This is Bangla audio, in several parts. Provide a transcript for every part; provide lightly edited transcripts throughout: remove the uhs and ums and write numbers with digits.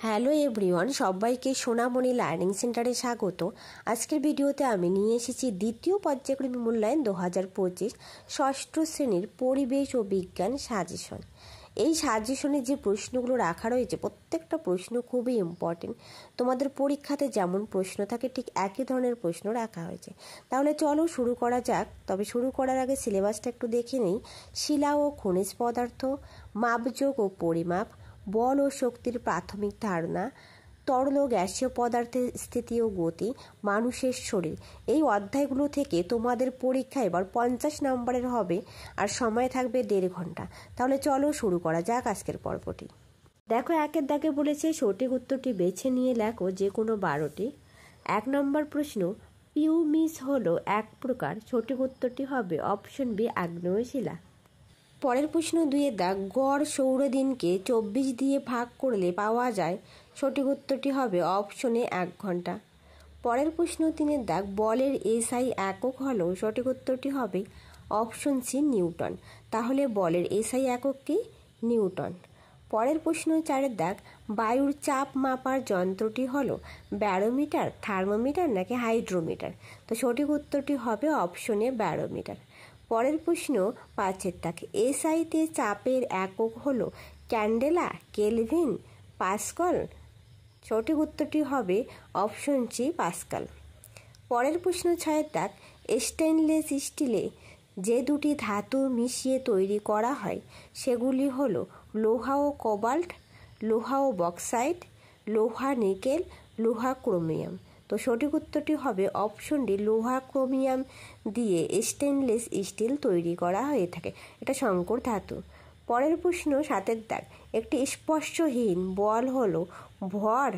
হ্যালো এভরিওয়ান, সবাইকে সোনামণি লার্নিং সেন্টারে স্বাগত। আজকের ভিডিওতে আমি নিয়ে এসেছি দ্বিতীয় পর্যায়ক্রমিক মূল্যায়ন 2025 ষষ্ঠ শ্রেণীর পরিবেশ ও বিজ্ঞান সাজেশন। এই সাজেশনে যে প্রশ্নগুলো রাখা রয়েছে প্রত্যেকটা প্রশ্ন খুবই ইম্পর্টেন্ট। তোমাদের পরীক্ষাতে যেমন প্রশ্ন থাকে ঠিক একই ধরনের প্রশ্ন রাখা হয়েছে। তাহলে চলো শুরু করা যাক। তবে শুরু করার আগে সিলেবাসটা একটু দেখে নেই। শিলা ও খনিজ পদার্থ, মাপযোগ ও পরিমাপ, বল ও শক্তির প্রাথমিক ধারণা, তরল ও গ্যাসীয় পদার্থের স্থিতি ও গতি, মানুষের শরীর। এই অধ্যায়গুলো থেকে তোমাদের পরীক্ষা এবার 50 নম্বরের হবে আর সময় থাকবে 1.5 ঘন্টা। তাহলে চলো শুরু করা যাক আজকের পর্বটি। দেখো, একের দাগে বলেছে সঠিক উত্তরটি বেছে নিয়ে লেখো যে কোনো 12টি। 1 নম্বর প্রশ্ন, পিউমিস হলো এক প্রকার। সঠিক উত্তরটি হবে অপশন বি, আগ্নেয় শিলা। পরের প্রশ্ন 2 দাগ, গড় সৌরদিনকে 24 দিয়ে ভাগ করলে পাওয়া যায়। সঠিক উত্তরটি হবে অপশনে 1 ঘন্টা। পরের প্রশ্ন 3 দাগ, বলের এসআই একক হলো। সঠিক উত্তরটি হবে অপশন সি, নিউটন। তাহলে বলের এসআই একক কি? নিউটন। পরের প্রশ্ন 4 দাগ, বায়ুর চাপ মাপার যন্ত্রটি হলো ব্যারোমিটার, থার্মোমিটার নাকি হাইড্রোমিটার। তো সঠিক উত্তরটি হবে অপশনে ব্যারোমিটার। পরের প্রশ্ন 5 দাগ, এসআইতে চাপের একক হলো ক্যান্ডেলা, কেলভিন, পাস্কাল। সঠিক উত্তরটি হবে অপশন সি, পাস্কাল। পরের প্রশ্ন 6 দাগ, স্টেনলেস স্টিলে যে দুটি ধাতু মিশিয়ে তৈরি করা হয় সেগুলি হলো লোহা ও কোবাল্ট, লোহা ও বক্সাইট, লোহা নিকেল, লোহা ক্রোমিয়াম। তো সঠিক উত্তরটি হবে অপশন ডি, লোহা ক্রোমিয়াম দিয়ে স্টেনলেস স্টিল তৈরি করা হয়ে থাকে। এটা সংকর ধাতু। পরের প্রশ্ন 7 দাগ, একটি স্পর্শহীন বল হলো ভর,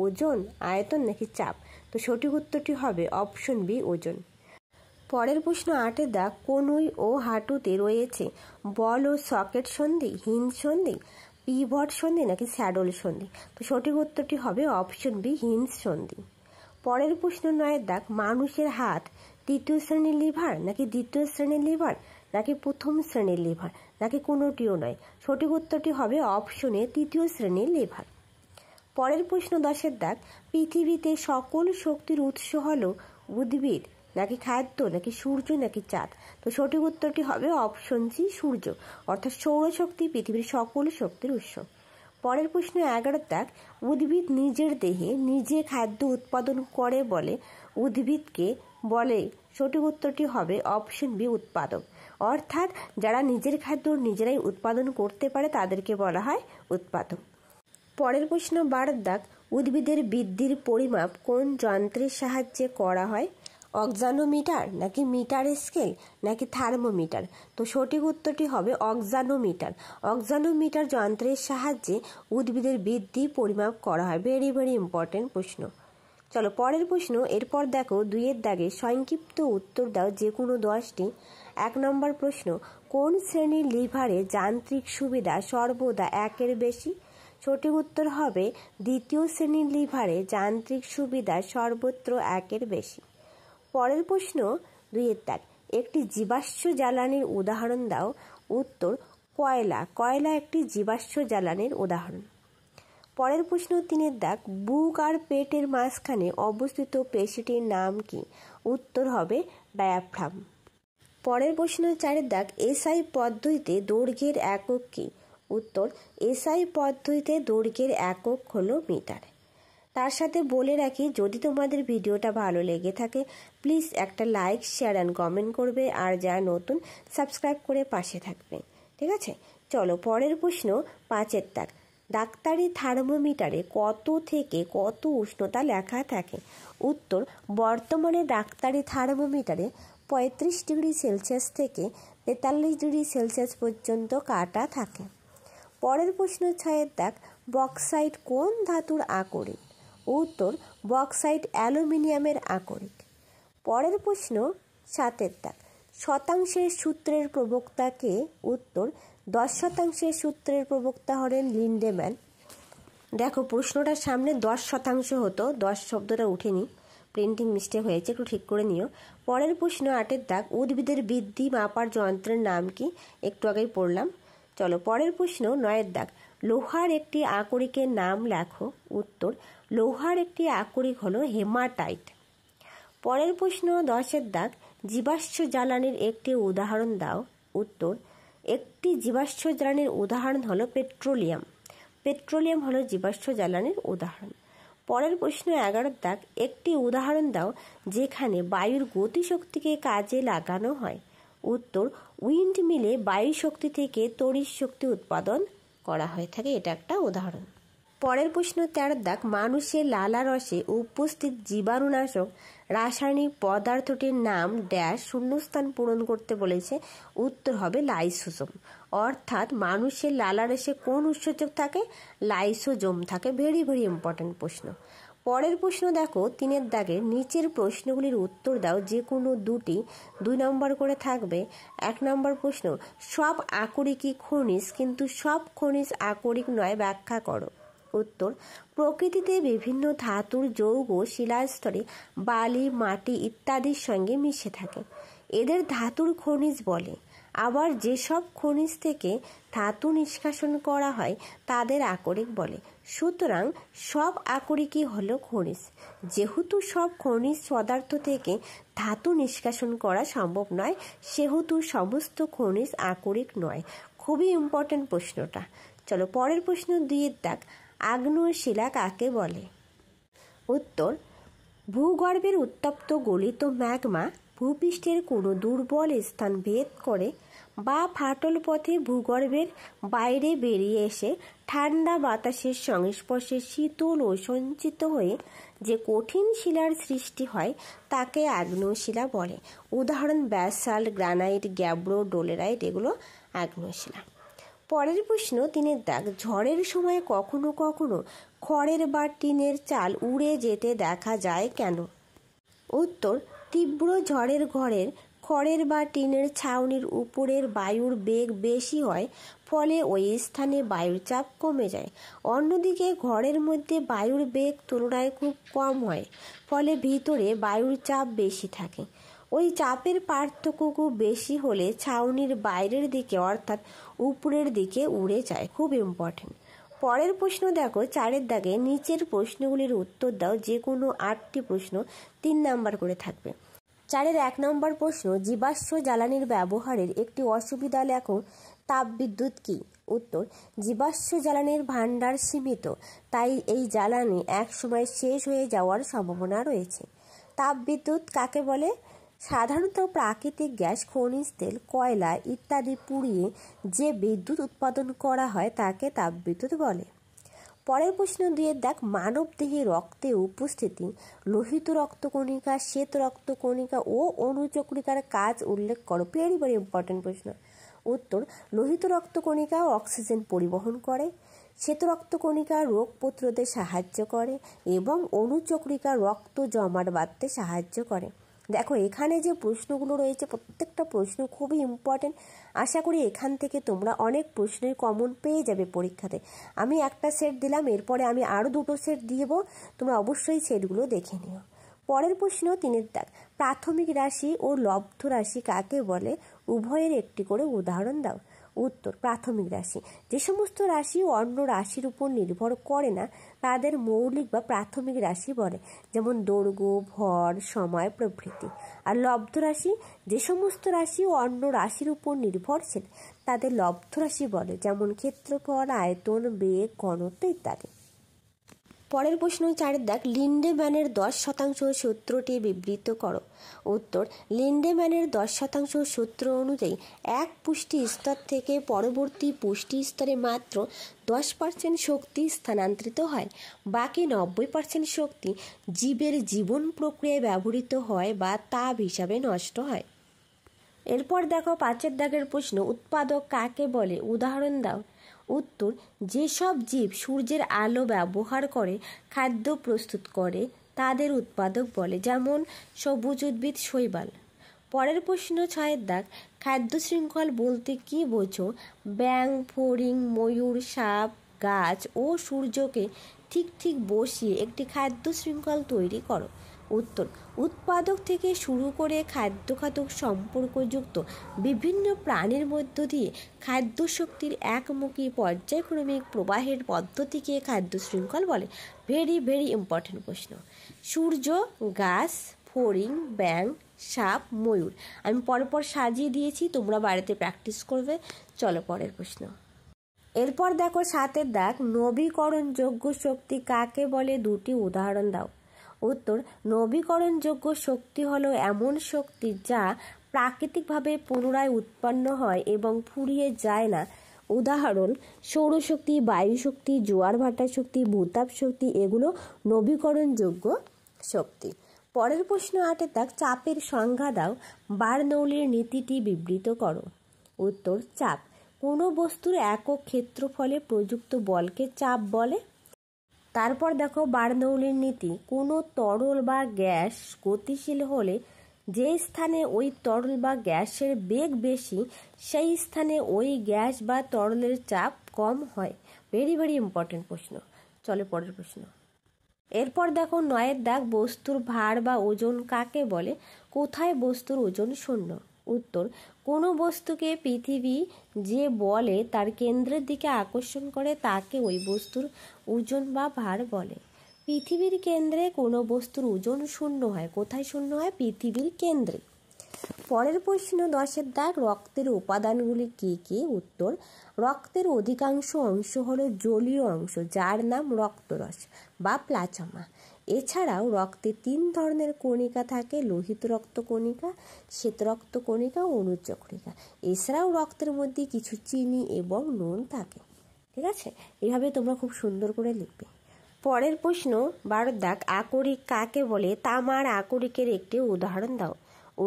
ওজন, আয়তন নাকি চাপ। তো সঠিক উত্তরটি হবে অপশন বি, ওজন। পরের প্রশ্ন 8 দাগ, কনুই ও হাঁটুতে রয়েছে বল ও সকেট সন্ধি, হিন্দ সন্ধি, পিভট সন্ধি নাকি স্যাডল সন্ধি। তো সঠিক উত্তরটি হবে অপশন বি, হিন্দ সন্ধি। পরের প্রশ্ন 9 দাগ, মানুষের হাত তৃতীয় শ্রেণীর লিভার নাকি দ্বিতীয় শ্রেণীর লিভার নাকি প্রথম শ্রেণীর লিভার নাকি কোনোটিও নয়। সঠিক উত্তরটি হবে অপশনে তৃতীয় শ্রেণীর লিভার। পরের প্রশ্ন 10 দাগ, পৃথিবীতে সকল শক্তির উৎস হলো উদ্ভিদ নাকি খাদ্য নাকি সূর্য নাকি চাঁদ। তো সঠিক উত্তরটি হবে অপশন সি, সূর্য। অর্থাৎ সৌরশক্তি পৃথিবীর সকল শক্তির উৎস। পরের প্রশ্ন 11 দাগ, উদ্ভিদ নিজের দেহে নিজে খাদ্য উৎপাদন করে বলে উদ্ভিদকে বলে। সঠিক উত্তরটি হবে অপশন বি, উৎপাদক। অর্থাৎ যারা নিজের খাদ্য নিজেরাই উৎপাদন করতে পারে তাদেরকে বলা হয় উৎপাদক। পরের প্রশ্ন 12 দাগ, উদ্ভিদের বৃদ্ধির পরিমাপ কোন যন্ত্রের সাহায্যে করা হয়? অক্সানোমিটার নাকি মিটার স্কেল নাকি থার্মোমিটার। তো সঠিক উত্তরটি হবে অক্সানোমিটার। অক্সানোমিটার যন্ত্রের সাহায্যে উদ্ভিদের বৃদ্ধি পরিমাপ করা হয়। ভেরি ভেরি ইম্পর্টেন্ট প্রশ্ন। চলো পরের প্রশ্ন। এরপর দেখো 2 দাগে সংক্ষিপ্ত উত্তর দাও যে কোনো 10টি। 1 নম্বর প্রশ্ন, কোন শ্রেণীর লিভারে যান্ত্রিক সুবিধা সর্বদা 1-এর বেশি? সঠিক উত্তর হবে দ্বিতীয় শ্রেণীর লিভারে যান্ত্রিক সুবিধা সর্বত্র 1-এর বেশি। পরের প্রশ্ন 2 দাগ, একটি জীবাশ্ম জ্বালানির উদাহরণ দাও। উত্তর, কয়লা। কয়লা একটি জীবাশ্ম জ্বালানির উদাহরণ। পরের প্রশ্ন 3 দাগ, বুক আর পেটের মাঝখানে অবস্থিত পেশিটির নাম কি? উত্তর হবে ডায়াফ্রাম। পরের প্রশ্ন 4 দাগ, এসআই পদ্ধতিতে দৈর্ঘ্যের একক কি? উত্তর, এসআই পদ্ধতিতে দৈর্ঘ্যের একক হলো মিটার। তার সাথে বলে রাখি, যদি তোমাদের ভিডিওটা ভালো লেগে থাকে প্লিজ একটা লাইক, শেয়ার অ্যান্ড কমেন্ট করবে। আর যারা নতুন সাবস্ক্রাইব করে পাশে থাকবে। ঠিক আছে, চলো পরের প্রশ্ন 5 দাগ, ডাক্তারি থার্মোমিটারে কত থেকে কত উষ্ণতা লেখা থাকে? উত্তর, বর্তমানে ডাক্তারি থার্মোমিটারে 35 ডিগ্রি সেলসিয়াস থেকে 43 ডিগ্রি সেলসিয়াস পর্যন্ত কাটা থাকে। পরের প্রশ্ন 6 দাগ, বক্সাইট কোন ধাতুর আকরিক? উত্তর, বক্সাইট অ্যালুমিনিয়ামের আকরিক। পরের প্রশ্ন 7 দাগ, শতাংশের সূত্রের প্রবক্তা কে? উত্তর, 10% সূত্রের প্রবক্তা হলেন লিন্ডেম্যান। দেখো প্রশ্নটার সামনে 10% হতো, 10 শব্দটা উঠেনি, প্রিন্টিং মিস্টেক হয়েছে, একটু ঠিক করে নিও। পরের প্রশ্ন 8 দাগ, উদ্ভিদের বৃদ্ধি মাপার যন্ত্রের নাম কি? একটু আগেই পড়লাম। চলো পরের প্রশ্ন 9 দাগ, লোহার একটি আকরিকের নাম লেখো। উত্তর, লোহার একটি আকরিক হলো হেমাটাইট। পরের প্রশ্ন 10-এর দাগ, জীবাশ্ম জ্বালানির একটি উদাহরণ দাও। উত্তর, একটি জীবাশ্ম জ্বালানির উদাহরণ হলো পেট্রোলিয়াম। পেট্রোলিয়াম হলো জীবাশ্ম জ্বালানির উদাহরণ। পরের প্রশ্ন 11-এর দাগ, একটি উদাহরণ দাও যেখানে বায়ুর গতিশক্তিকে কাজে লাগানো হয়। উত্তর, উইন্ড মিলে বায়ু শক্তি থেকে তড়িৎ শক্তি উৎপাদন করা হয়ে থাকে, এটা একটা উদাহরণ। পরের প্রশ্ন 13-এর দাগ, মানুষের লালারসে উপস্থিত জীবাণুনাশক রাসায়নিক পদার্থটির নাম ড্যাশ, শূন্যস্থান পূরণ করতে বলেছে। উত্তর হবে লাইসোজোম। অর্থাৎ মানুষের লালারসে কোন উৎসেচক থাকে? লাইসোজোম থাকে। ভেরি ভেরি ইম্পর্টেন্ট প্রশ্ন। পরের প্রশ্ন দেখো 3-এর দাগে, নিচের প্রশ্নগুলির উত্তর দাও যে কোনো দুটি, 2 নম্বর করে থাকবে। 1 নম্বর প্রশ্ন, সব আকরিকই খনিজ কিন্তু সব খনিজ আকরিক নয়, ব্যাখ্যা করো। উত্তর, প্রকৃতিতে বিভিন্ন ধাতুর যৌগ শিলাস্তরে বালি, মাটি ইত্যাদির সঙ্গে মিশে থাকে, এদের ধাতুর খনিজ বলে। আবার যেসব খনিজ থেকে ধাতু নিষ্কাশন করা হয় তাদের আকরিক বলে। সুতরাং সব আকরিকই হলো খনিজ। যেহেতু সব খনিজ পদার্থ থেকে ধাতু নিষ্কাশন করা সম্ভব নয়, সেহেতু সমস্ত খনিজ আকরিক নয়। খুবই ইম্পর্টেন্ট প্রশ্নটা। চলো পরের প্রশ্ন 2-এর দাগ, আগ্নেয় শিলা কাকে বলে? উত্তর, ভূগর্ভের উত্তপ্ত গলিত ম্যাগমা ভূপৃষ্ঠের কোনো দুর্বল স্থান ভেদ করে বা ফাটল পথে ভূগর্ভের বাইরে বেরিয়ে এসে ঠান্ডা বাতাসের সংস্পর্শে শীতল ও সঞ্চিত হয়ে যে কঠিন শিলার সৃষ্টি হয় তাকে আগ্নেয় শিলা বলে। উদাহরণ ব্যাসাল্ট, গ্রানাইট, গ্যাব্রো, ডোলেরাইট, এগুলো আগ্নেয় শিলা। পরের প্রশ্ন 3-এর দাগ, ঝড়ের সময় কখনো কখনো খড়ের বা টিনের চাল উড়ে যেতে দেখা যায় কেন? উত্তর, তীব্র ঝড়ের ঘরের খড়ের বা টিনের ছাউনির উপরের বায়ুর বেগ বেশি হয়, ফলে ওই স্থানে বায়ুর চাপ কমে যায়। অন্যদিকে ঘরের মধ্যে বায়ুর বেগ তুলনায় খুব কম হয়, ফলে ভিতরে বায়ুর চাপ বেশি থাকে। ওই চাপের পার্থক্য খুব বেশি হলে ছাউনির বাইরের দিকে অর্থাৎ উপরের দিকে উড়ে যায়। খুব ইম্পর্টেন্ট। পরের প্রশ্ন দেখো 4-এর দাগে, নিচের প্রশ্নগুলির উত্তর দাও যে কোনো 8টি প্রশ্ন, 3 নাম্বার করে থাকবে। 4-এর 1 নম্বর প্রশ্ন, জীবাশ্ম জ্বালানির ব্যবহারের একটি অসুবিধা লেখো। তাপবিদ্যুৎ কি? উত্তর, জীবাশ্ম জ্বালানির ভাণ্ডার সীমিত, তাই এই জ্বালানি এক সময় শেষ হয়ে যাওয়ার সম্ভাবনা রয়েছে। তাপবিদ্যুৎ কাকে বলে? সাধারণত প্রাকৃতিক গ্যাস, খনিজ তেল, কয়লা ইত্যাদি পুড়িয়ে যে বিদ্যুৎ উৎপাদন করা হয় তাকে তাপবিদ্যুৎ বলে। পরের প্রশ্ন 2-এর দাগ, মানব দেহে রক্তে উপস্থিতি লোহিত রক্তকণিকা, শ্বেত রক্তকণিকা ও অণুচক্রিকার কাজ উল্লেখ করো। ভেরি ভেরি ইম্পর্টেন্ট প্রশ্ন। উত্তর, লোহিত রক্তকণিকা অক্সিজেন পরিবহন করে, শ্বেত রক্তকণিকা রোগ প্রতিরোধে সাহায্য করে এবং অণুচক্রিকা রক্ত জমাট বাঁধতে সাহায্য করে। দেখো এখানে যে প্রশ্নগুলো রয়েছে প্রত্যেকটা প্রশ্ন খুবই ইম্পর্টেন্ট। আশা করি এখান থেকে তোমরা অনেক প্রশ্নের কমন পেয়ে যাবে পরীক্ষাতে। আমি একটা সেট দিলাম, এরপরে আমি আরও 2টো সেট দিয়ে দেবো, তোমরা অবশ্যই সেটগুলো দেখে নিও। পরের প্রশ্ন 3-এর দাগ, প্রাথমিক রাশি ও লব্ধ রাশি কাকে বলে? উভয়ের একটি করে উদাহরণ দাও। উত্তর, প্রাথমিক রাশি যে সমস্ত রাশি অন্য রাশির উপর নির্ভর করে না তাদের মৌলিক বা প্রাথমিক রাশি বলে, যেমন দৈর্ঘ্য, ভর, সময় প্রভৃতি। আর লব্ধ রাশি যে সমস্ত রাশি অন্য রাশির উপর নির্ভরশীল তাদের লব্ধ রাশি বলে, যেমন ক্ষেত্রফল, আয়তন, বেগ, ঘনত্ব ইত্যাদি। পরের প্রশ্ন 4-এর দাগ, লিন্ডেম্যানের 10% সূত্রটি বিবৃত করো। উত্তর, লিন্ডেম্যানের 10% সূত্র অনুযায়ী এক পুষ্টি স্তর থেকে পরবর্তী পুষ্টি স্তরে মাত্র 10% শক্তি স্থানান্তরিত হয়, বাকি 90% শক্তি জীবের জীবন প্রক্রিয়ায় ব্যবহৃত হয় বা তাপ হিসাবে নষ্ট হয়। এরপর দেখো 5-এর দাগের প্রশ্ন, উৎপাদক কাকে বলে? উদাহরণ দাও। উত্তর, যেসব জীব সূর্যের আলো ব্যবহার করে খাদ্য প্রস্তুত করে তাদের উৎপাদক বলে, যেমন সবুজ উদ্ভিদ, শৈবাল। পরের প্রশ্ন 6-এর দাগ, খাদ্য শৃঙ্খল বলতে কি বোঝো? ব্যাঙ, ফড়িং, ময়ূর, সাপ, গাছ ও সূর্যকে ঠিক ঠিক বসিয়ে একটি খাদ্য শৃঙ্খল তৈরি করো। উত্তর, উৎপাদক থেকে শুরু করে খাদ্য-খাদক সম্পর্কযুক্ত বিভিন্ন প্রাণীর মধ্য দিয়ে খাদ্য শক্তির একমুখী পর্যায়ক্রমিক প্রবাহের পদ্ধতিকে খাদ্য শৃঙ্খল বলে। ভেরি ইম্পর্টেন্ট প্রশ্ন। সূর্য, গাছ, ফড়িং, ব্যাঙ, সাপ, ময়ূর। আমি পরপর সাজিয়ে দিয়েছি, তোমরা বাড়িতে প্র্যাকটিস করবে। চলো পরের প্রশ্ন। এরপর দেখো 7 দাগ, নবীকরণযোগ্য শক্তি কাকে বলে, দুটি উদাহরণ দাও। উত্তর, নবীকরণযোগ্য শক্তি হলো এমন শক্তি যা প্রাকৃতিকভাবে পুনরায় উৎপন্ন হয় এবং ফুরিয়ে যায় না। উদাহরণ, সৌরশক্তি, বায়ুশক্তি, জোয়ার ভাটা শক্তি, ভূতাপ শক্তি, এগুলো নবীকরণযোগ্য শক্তি। পরের প্রশ্ন 8 দাগ, চাপের সংজ্ঞা দাও। বার্নৌলির নীতিটি বিবৃত করো। উত্তর, চাপ কোনো বস্তুর একক ক্ষেত্রফলে প্রযুক্ত বলকে চাপ বলে। তারপর দেখো বার্নৌলির নীতি, কোনো তরল বা গ্যাস গতিশীল হলে যে স্থানে ওই তরল বা গ্যাসের বেগ বেশি সেই স্থানে ওই গ্যাস বা তরলের চাপ কম হয়। ভেরি ইম্পর্টেন্ট প্রশ্ন। চলো পরের প্রশ্ন। এরপর দেখো 9 দাগ, বস্তুর ভার বা ওজন কাকে বলে, কোথায় বস্তুর ওজন শূন্য। উত্তর, কোনো বস্তুকে পৃথিবী যে বলে তার কেন্দ্রের দিকে আকর্ষণ করে তাকে ওই বস্তুর ওজন বা ভার বলে। পৃথিবীর কেন্দ্রে কোনো বস্তুর ওজন শূন্য হয়। কোথায় শূন্য হয়? পৃথিবীর কেন্দ্রে। পরের প্রশ্ন 10 দাগ, রক্তের উপাদানগুলি কি কি। উত্তর, রক্তের অধিকাংশ অংশ হলো জলীয় অংশ যার নাম রক্তরস বা প্লাজমা। এছাড়াও রক্তে 3 ধরনের কণিকা থাকে, লোহিত রক্ত কণিকা, শ্বেত রক্ত কণিকা ও অনুজ্জ কণিকা। এছাড়াও রক্তের মধ্যে কিছু চিনি এবং নুন থাকে। ঠিক আছে, এভাবে তোমরা খুব সুন্দর করে লিখবে। পরের প্রশ্ন 12 দাগ, আকরিক কাকে বলে, তামার আকরিকের একটি উদাহরণ দাও।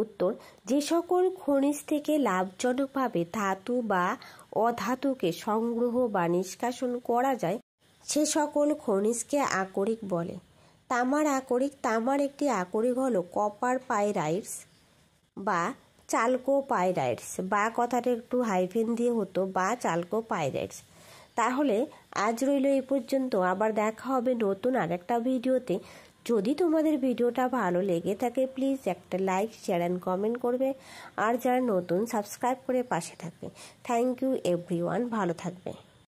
উত্তর, যে সকল খনিজ থেকে লাভজনকভাবে ধাতু বা অধাতুকে সংগ্রহ বা নিষ্কাশন করা যায় সে সকল খনিজকে আকরিক বলে। তামার আকরিক, তামার একটি আকরিক হলো কপার পাইরাইটস বা চালকোপাইরাইটস, বা কথাটা একটু হাইফেন দিয়ে হতো, বা চালকোপাইরাইটস। তাহলে আজ রইল এই পর্যন্ত, আবার দেখা হবে নতুন আরেকটা ভিডিওতে। যদি তোমাদের ভিডিওটা ভালো লেগে থাকে প্লিজ একটা লাইক, শেয়ার অ্যান্ড কমেন্ট করবে, আর যারা নতুন সাবস্ক্রাইব করে পাশে থাকবে। থ্যাংক ইউ এভরিওয়ান, ভালো থাকবে।